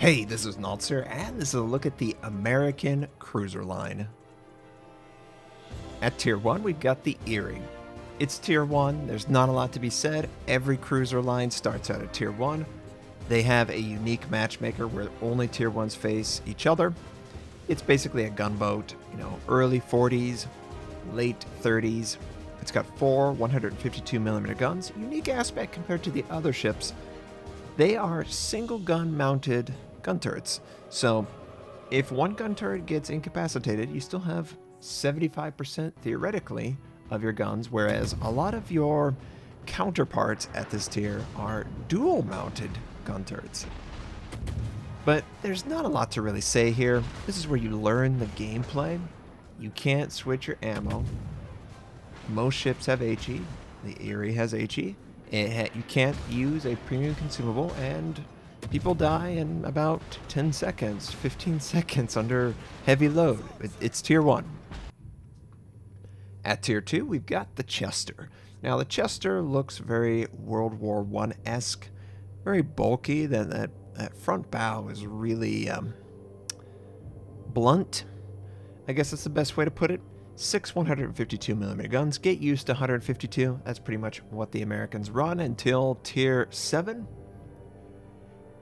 Hey, this is Notser, and this is a look at the American cruiser line. At Tier 1, we've got the Erie. It's Tier 1, there's not a lot to be said. Every cruiser line starts out at Tier 1. They have a unique matchmaker where only Tier 1s face each other. It's basically a gunboat, early 40s, late 30s. It's got 4 152mm guns. Unique aspect compared to the other ships. They are single gun mounted gun turrets. So if one gun turret gets incapacitated, you still have 75% theoretically of your guns, whereas a lot of your counterparts at this tier are dual mounted gun turrets. But there's not a lot to really say here. This is where you learn the gameplay. You can't switch your ammo. Most ships have HE. The Erie has HE. You can't use a premium consumable, and people die in about 10 seconds, 15 seconds under heavy load. It's Tier 1. At Tier 2, we've got the Chester. Now, the Chester looks very World War I-esque, very bulky. That front bow is really blunt. I guess that's the best way to put it. 6 152mm guns. Get used to 152. That's pretty much what the Americans run until Tier 7.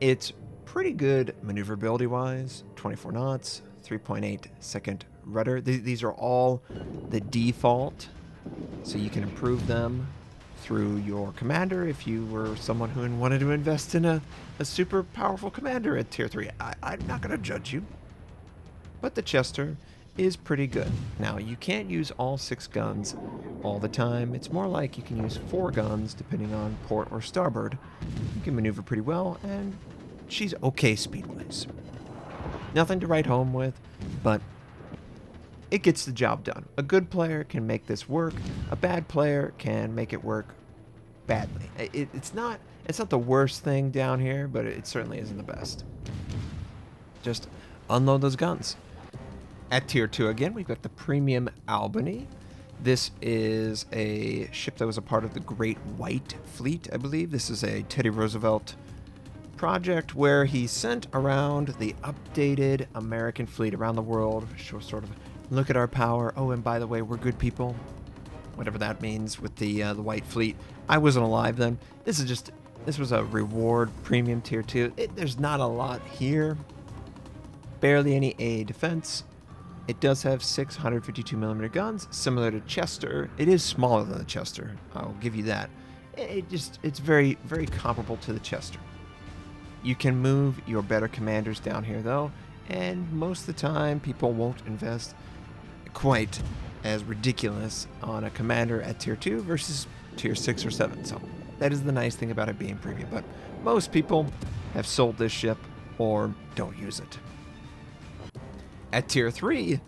It's pretty good maneuverability-wise. 24 knots, 3.8 second rudder. These are all the default, so you can improve them through your commander if you were someone who wanted to invest in a super powerful commander at Tier 3. I'm not going to judge you. But the Chester is pretty good. Now, you can't use all 6 guns all the time. It's more like you can use 4 guns depending on port or starboard. You can maneuver pretty well, and she's okay speed-wise. Nothing to write home with, but it gets the job done. A good player can make this work. A bad player can make it work badly. It's not the worst thing down here, but it certainly isn't the best. Just unload those guns. At Tier 2 again, we've got the Premium Albany. This is a ship that was a part of the Great White Fleet, I believe. This is a Teddy Roosevelt project where he sent around the updated American fleet around the world. Sort of look at our power. Oh, and by the way, we're good people. Whatever that means with the White Fleet. I wasn't alive then. This was a reward premium Tier 2. There's not a lot here. Barely any AA defense. It does have 6 152mm guns, similar to Chester. It is smaller than the Chester, I'll give you that. It's very, very comparable to the Chester. You can move your better commanders down here, though, and most of the time, people won't invest quite as ridiculous on a commander at Tier 2 versus Tier 6 or 7. So that is the nice thing about it being premium, but most people have sold this ship or don't use it. At Tier 3,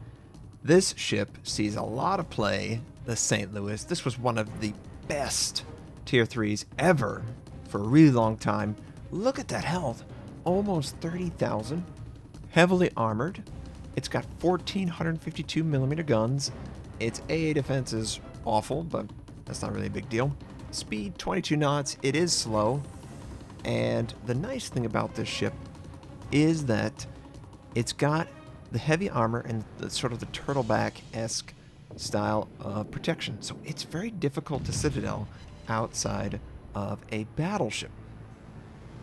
this ship sees a lot of play, the St.LOUIS. This was one of the best Tier 3s ever for a really long time. Look at that health, almost 30,000. Heavily armored. It's got 14 152mm guns. Its AA defense is awful, but that's not really a big deal. Speed, 22 knots. It is slow. And the nice thing about this ship is that it's got the heavy armor and the sort of the turtleback-esque style of protection. So it's very difficult to citadel outside of a battleship.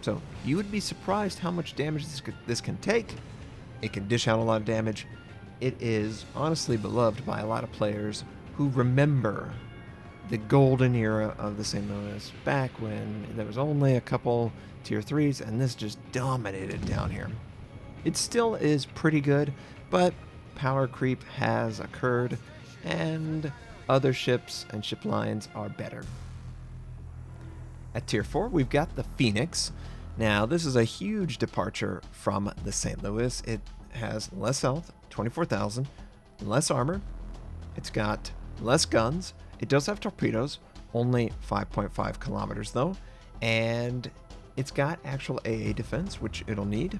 So you would be surprised how much damage this can take. It can dish out a lot of damage. It is honestly beloved by a lot of players who remember the golden era of the St.LOUIS back when there was only a couple Tier 3s and this just dominated down here. It still is pretty good, but power creep has occurred, and other ships and ship lines are better. At Tier 4, we've got the Phoenix. Now, this is a huge departure from the St.LOUIS. It has less health, 24,000, less armor. It's got less guns. It does have torpedoes, only 5.5 kilometers though, and it's got actual AA defense, which it'll need.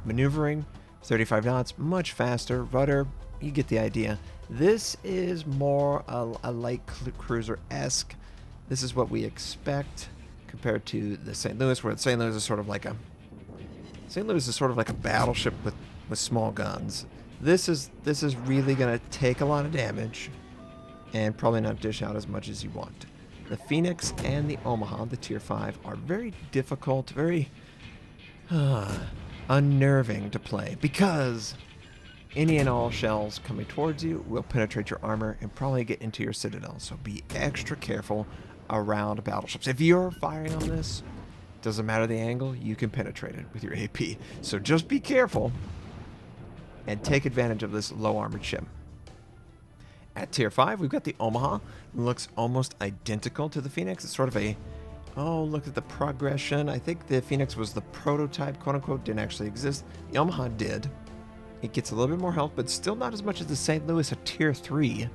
Maneuvering, 35 knots, much faster. Rudder, you get the idea. This is more a light cruiser-esque. This is what we expect compared to the St.LOUIS, where the St.LOUIS is sort of like a St. Louis is sort of like a battleship with small guns. This is really going to take a lot of damage and probably not dish out as much as you want. The Phoenix and the Omaha, the Tier 5, are very difficult, very unnerving to play because any and all shells coming towards you will penetrate your armor and probably get into your citadel. So be extra careful around battleships. If you're firing on this, doesn't matter the angle, you can penetrate it with your AP. So just be careful and take advantage of this low armored ship. At Tier 5, we've got the Omaha. It looks almost identical to the Phoenix. It's sort of a, oh, look at the progression. I think the Phoenix was the prototype, quote unquote, didn't actually exist. The Omaha did. It gets a little bit more health, but still not as much as the St. Louis at Tier 3.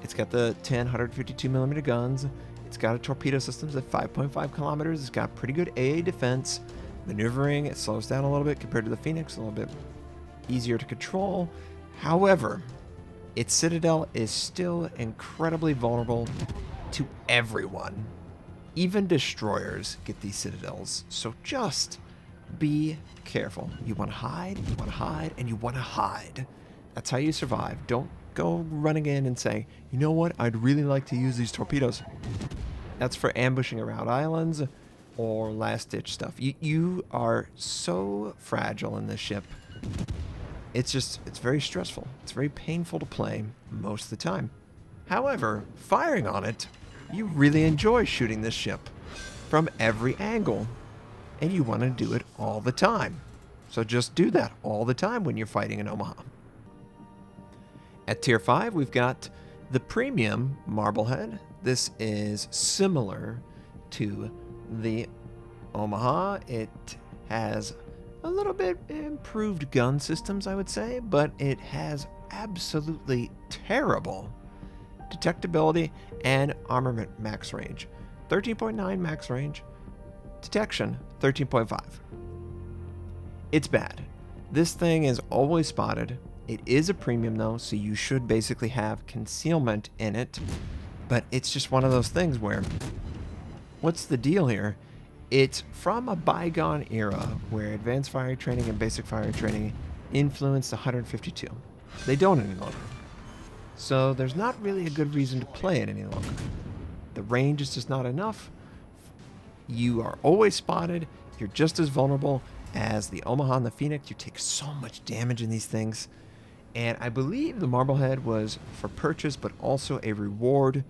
It's got the 10 152mm guns. It's got a torpedo systems at 5.5 kilometers. It's got pretty good AA defense. Maneuvering, it slows down a little bit compared to the Phoenix, a little bit easier to control. However, its citadel is still incredibly vulnerable to everyone. Even destroyers get these citadels, so just be careful. You want to hide, you want to hide, and you want to hide. That's how you survive. Don't go running in and saying, you know what, I'd really like to use these torpedoes. That's for ambushing around islands or last-ditch stuff. You are so fragile in this ship. It's very stressful. It's very painful to play most of the time. However, firing on it, you really enjoy shooting this ship from every angle, and you want to do it all the time. So just do that all the time when you're fighting in Omaha. At Tier 5, we've got the premium Marblehead. This is similar to the Omaha. It has a little bit improved gun systems, I would say, but it has absolutely terrible detectability and armament max range. 13.9 max range, detection 13.5. It's bad. This thing is always spotted. It is a premium though, so you should basically have concealment in it, but it's just one of those things where, what's the deal here? It's from a bygone era where advanced fire training and basic fire training influenced 152. They don't any longer. So there's not really a good reason to play it any longer. The range is just not enough. You are always spotted. You're just as vulnerable as the Omaha and the Phoenix. You take so much damage in these things. And I believe the Marblehead was for purchase, but also a reward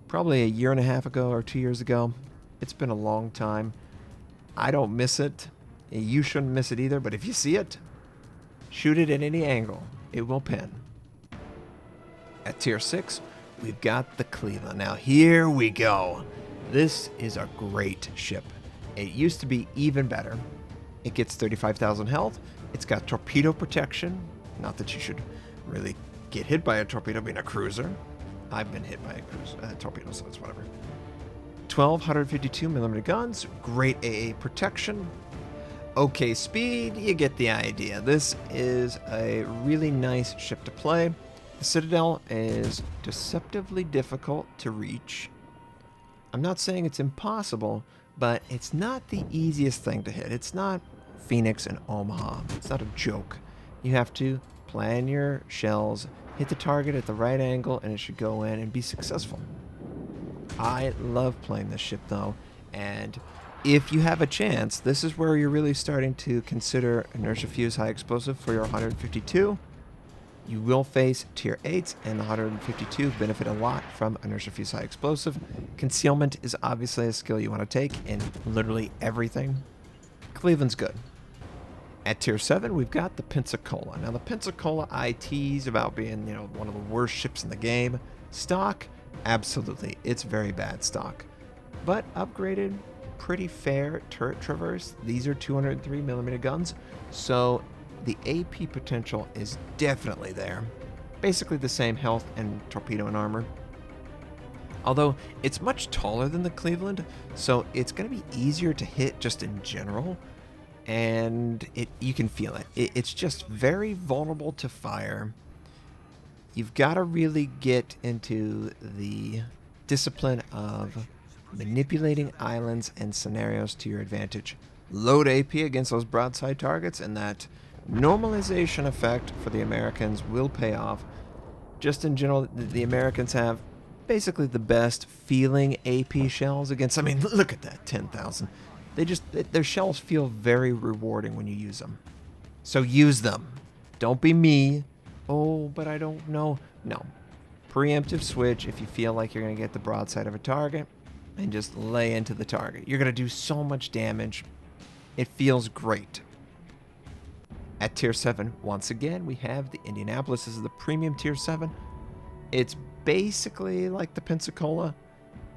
probably a year and a half ago or 2 years ago. It's been a long time. I don't miss it. You shouldn't miss it either, but if you see it, shoot it at any angle. It will pin. At Tier 6, we've got the Cleveland. Now here we go. This is a great ship. It used to be even better. It gets 35,000 health. It's got torpedo protection. Not that you should really get hit by a torpedo being a cruiser. I've been hit by a torpedo, so it's whatever. 12 152mm guns, great AA protection. Okay speed, you get the idea. This is a really nice ship to play. The Citadel is deceptively difficult to reach. I'm not saying it's impossible, but it's not the easiest thing to hit. It's not Phoenix and Omaha. It's not a joke. You have to plan your shells, hit the target at the right angle, and it should go in and be successful. I love playing this ship though, and if you have a chance, this is where you're really starting to consider inertia fuse high explosive for your 152. You will face tier 8s, and the 152 benefit a lot from inertia fuse high explosive. Concealment is obviously a skill you want to take in literally everything. Cleveland's good. At tier 7, we've got the Pensacola. Now the Pensacola I tease about being, one of the worst ships in the game. Stock, absolutely, it's very bad stock, but upgraded, pretty fair turret traverse. These are 203mm guns, so the AP potential is definitely there. Basically the same health and torpedo and armor. Although it's much taller than the Cleveland, so it's going to be easier to hit just in general, and you can feel it. It's just very vulnerable to fire. You've got to really get into the discipline of manipulating islands and scenarios to your advantage. load AP against those broadside targets, and that normalization effect for the Americans will pay off. Just in general, the Americans have basically the best feeling AP shells against, I mean, look at that, 10,000. Their shells feel very rewarding when you use them. So use them. Don't be me. Oh, but I don't know. No. Preemptive switch if you feel like you're going to get the broadside of a target and just lay into the target. You're going to do so much damage. It feels great. At Tier 7, once again, we have the Indianapolis. This is the premium Tier 7. It's basically like the Pensacola.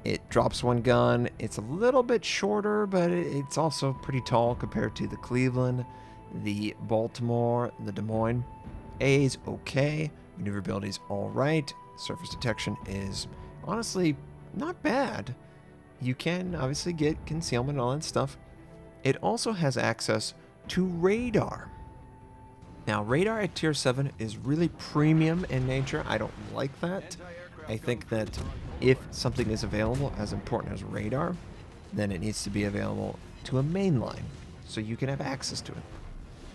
It drops one gun. It's a little bit shorter, but it's also pretty tall compared to the Cleveland, the Baltimore, the Des Moines. AA's okay. Maneuverability's all right. Surface detection is honestly not bad. You can obviously get concealment and all that stuff. It also has access to radar. Now, radar at Tier 7 is really premium in nature. I don't like that. I think that if something is available as important as radar, then it needs to be available to a mainline, so you can have access to it.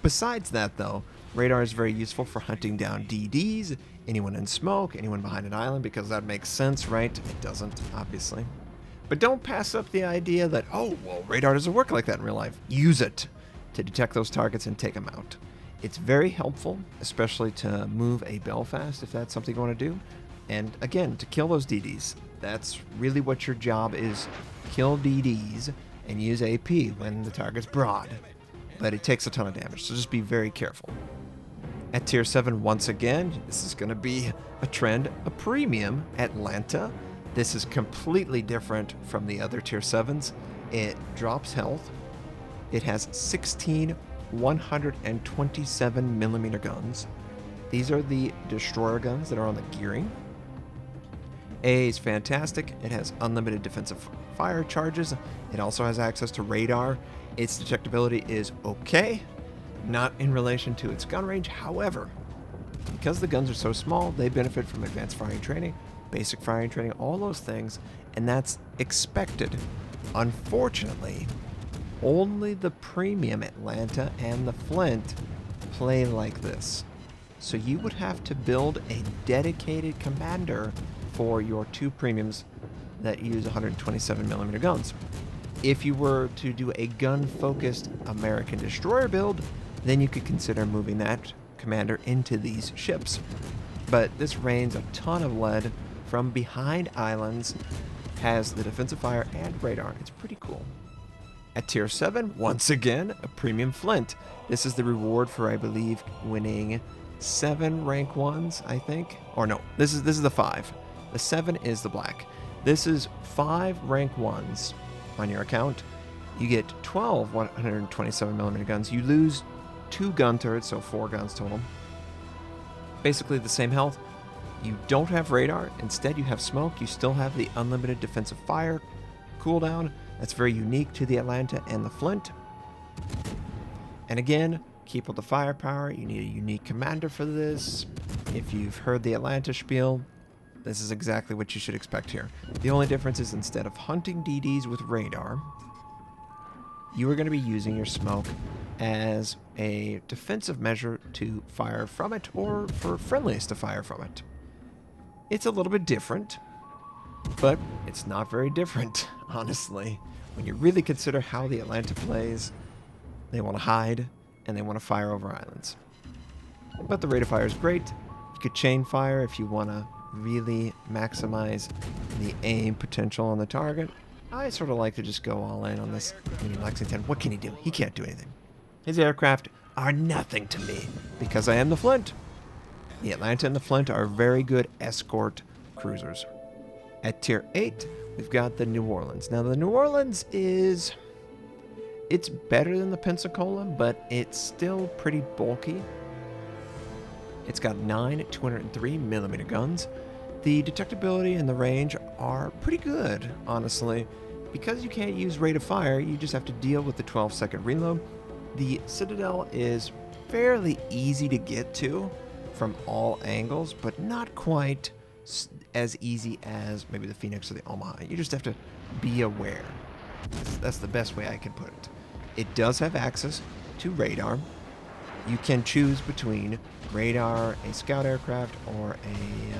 Besides that, though, radar is very useful for hunting down DDs, anyone in smoke, anyone behind an island, because that makes sense, right? It doesn't, obviously. But don't pass up the idea that, oh, well, radar doesn't work like that in real life. Use it to detect those targets and take them out. It's very helpful, especially to move a Belfast if that's something you want to do. And again, to kill those DDs. That's really what your job is. Kill DDs and use AP when the target's broad. But it takes a ton of damage, so just be very careful. At Tier 7, once again, this is going to be a trend, a premium Atlanta. This is completely different from the other Tier 7s. It drops health. It has 16 127mm guns. These are the destroyer guns that are on the gearing. AA is fantastic. It has unlimited defensive fire charges. It also has access to radar. Its detectability is okay, not in relation to its gun range. However, because the guns are so small, they benefit from advanced firing training, basic firing training, all those things, and that's expected. Unfortunately, only the premium Atlanta and the Flint play like this. So you would have to build a dedicated commander for your two premiums that use 127mm guns. If you were to do a gun-focused American destroyer build, then you could consider moving that commander into these ships. But this rains a ton of lead from behind islands, has the defensive fire and radar. It's pretty cool. At Tier 7, once again, a premium Flint. This is the reward for, I believe, winning 7 rank 1s, I think. Or no, this is the 5. The 7 is the black. This is 5 rank 1s on your account. You get 12 127mm guns. You lose 2 gun turrets, so 4 guns total. Basically the same health. You don't have radar. Instead, you have smoke. You still have the unlimited defensive fire cooldown. That's very unique to the Atlanta and the Flint. And again, keep with the firepower. You need a unique commander for this. If you've heard the Atlanta spiel, this is exactly what you should expect here. The only difference is instead of hunting DDs with radar, you are going to be using your smoke as a defensive measure to fire from it, or for friendlies to fire from it. It's a little bit different, but it's not very different, honestly. When you really consider how the Atlanta plays, they want to hide and they want to fire over islands. But the rate of fire is great. You could chain fire if you want to really maximize the aim potential on the target. I sort of like to just go all in on this. I mean, Lexington, what can he do? He can't do anything. His aircraft are nothing to me because I am the Flint. The Atlanta and the Flint are very good escort cruisers. At Tier 8, we've got the New Orleans. Now, the New Orleans it's better than the Pensacola, but it's still pretty bulky. It's got 9 203mm guns. The detectability and the range are pretty good, honestly. Because you can't use rate of fire, you just have to deal with the 12-second reload. The Citadel is fairly easy to get to from all angles, but not quite as easy as maybe the Phoenix or the Omaha. You just have to be aware. That's the best way I can put it. It does have access to radar. You can choose between radar, a scout aircraft, or a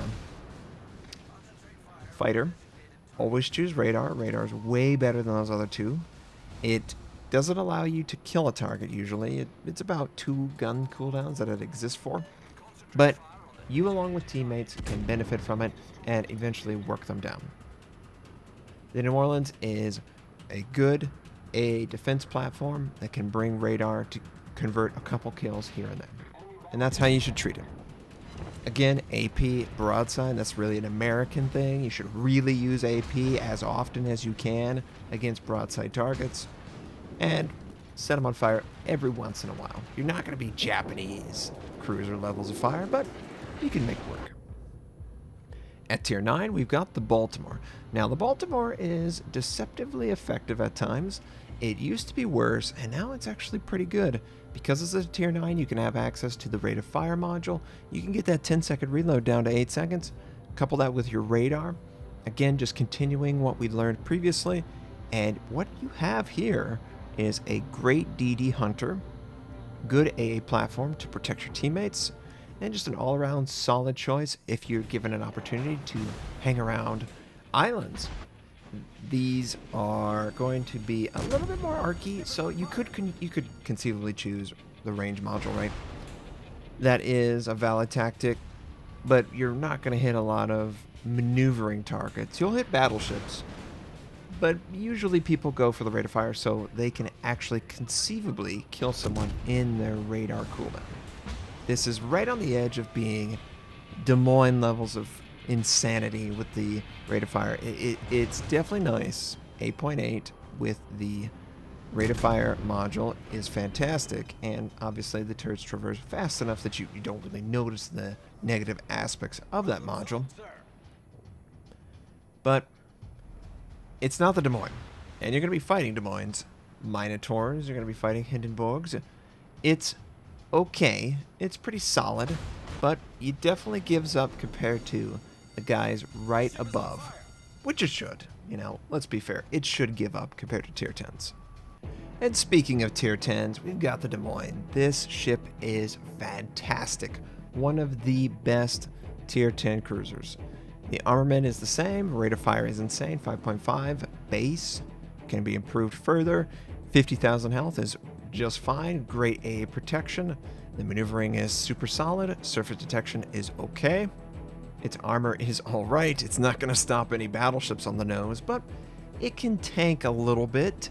fighter. Always choose radar. Radar is way better than those other two. It doesn't allow you to kill a target usually. It's about 2 gun cooldowns that it exists for. But you, along with teammates, can benefit from it and eventually work them down. The New Orleans is a defense platform that can bring radar to convert a couple kills here and there. And that's how you should treat it. Again, AP broadside, that's really an American thing. You should really use AP as often as you can against broadside targets. And set them on fire every once in a while. You're not going to be Japanese cruiser levels of fire, but you can make it work. At tier 9, we've got the Baltimore. Now, the Baltimore is deceptively effective at times. It used to be worse, and now it's actually pretty good. Because it's a tier 9, you can have access to the rate of fire module. You can get that 10-second reload down to 8 seconds. Couple that with your radar. Again, just continuing what we learned previously. And what you have here is a great DD hunter, good AA platform to protect your teammates, and just an all-around solid choice if you're given an opportunity to hang around islands. These are going to be a little bit more archy, so you could conceivably choose the range module, right? That is a valid tactic, but you're not going to hit a lot of maneuvering targets. You'll hit battleships, but usually people go for the rate of fire so they can actually conceivably kill someone in their radar cooldown. This is right on the edge of being Des Moines levels of insanity with the rate of fire. It's definitely nice. 8.8 with the rate of fire module is fantastic, and obviously the turrets traverse fast enough that you don't really notice the negative aspects of that module. But it's not the Des Moines, and you're going to be fighting Des Moines Minotaurs, you're going to be fighting Hindenburgs. It's okay, it's pretty solid, but it definitely gives up compared to the guys right above, which it should. You know, let's be fair, it should give up compared to tier 10s. And speaking of tier 10s, we've got the Des Moines. This ship is fantastic, one of the best tier 10 cruisers. The armament is the same, rate of fire is insane, 5.5, base can be improved further, 50,000 health is just fine, great AA protection, the maneuvering is super solid, surface detection is okay, its armor is alright, it's not going to stop any battleships on the nose, but it can tank a little bit.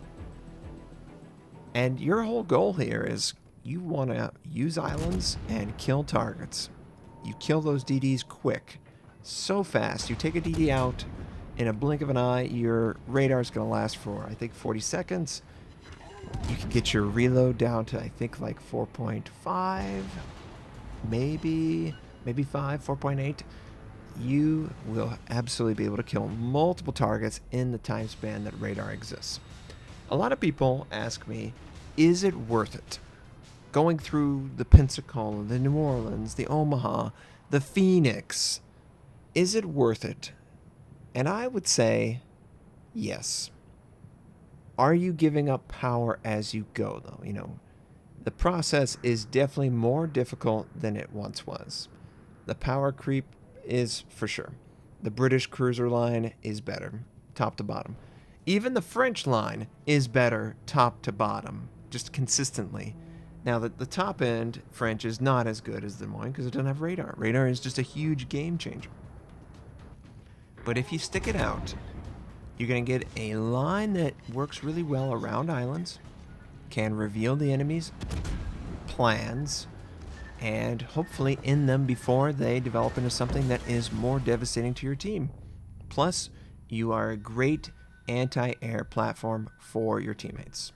And your whole goal here is you want to use islands and kill targets. You kill those DDs quick, so fast. You take a DD out in a blink of an eye, your radar is going to last for, I think, 40 seconds. You can get your reload down to, I think, like 4.5, maybe 5, 4.8. You will absolutely be able to kill multiple targets in the time span that radar exists. A lot of people ask me, is it worth it? Going through the Pensacola, the New Orleans, the Omaha, the Phoenix, is it worth it? And I would say, yes. Are you giving up power as you go, though? You know, the process is definitely more difficult than it once was. The power creep is for sure. The British cruiser line is better, top to bottom. Even the French line is better, top to bottom, just consistently. Now, the top end French is not as good as the Des Moines because it doesn't have radar. Radar is just a huge game changer. But if you stick it out, you're going to get a line that works really well around islands, can reveal the enemy's plans, and hopefully end them before they develop into something that is more devastating to your team. Plus, you are a great anti-air platform for your teammates.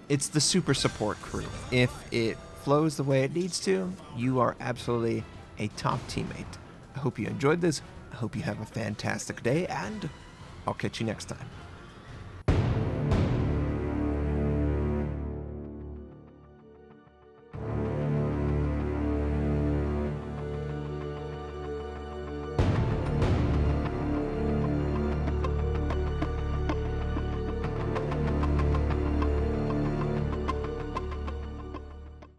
It's the super support crew. If it flows the way it needs to, you are absolutely a top teammate. I hope you enjoyed this. I hope you have a fantastic day, and I'll catch you next time.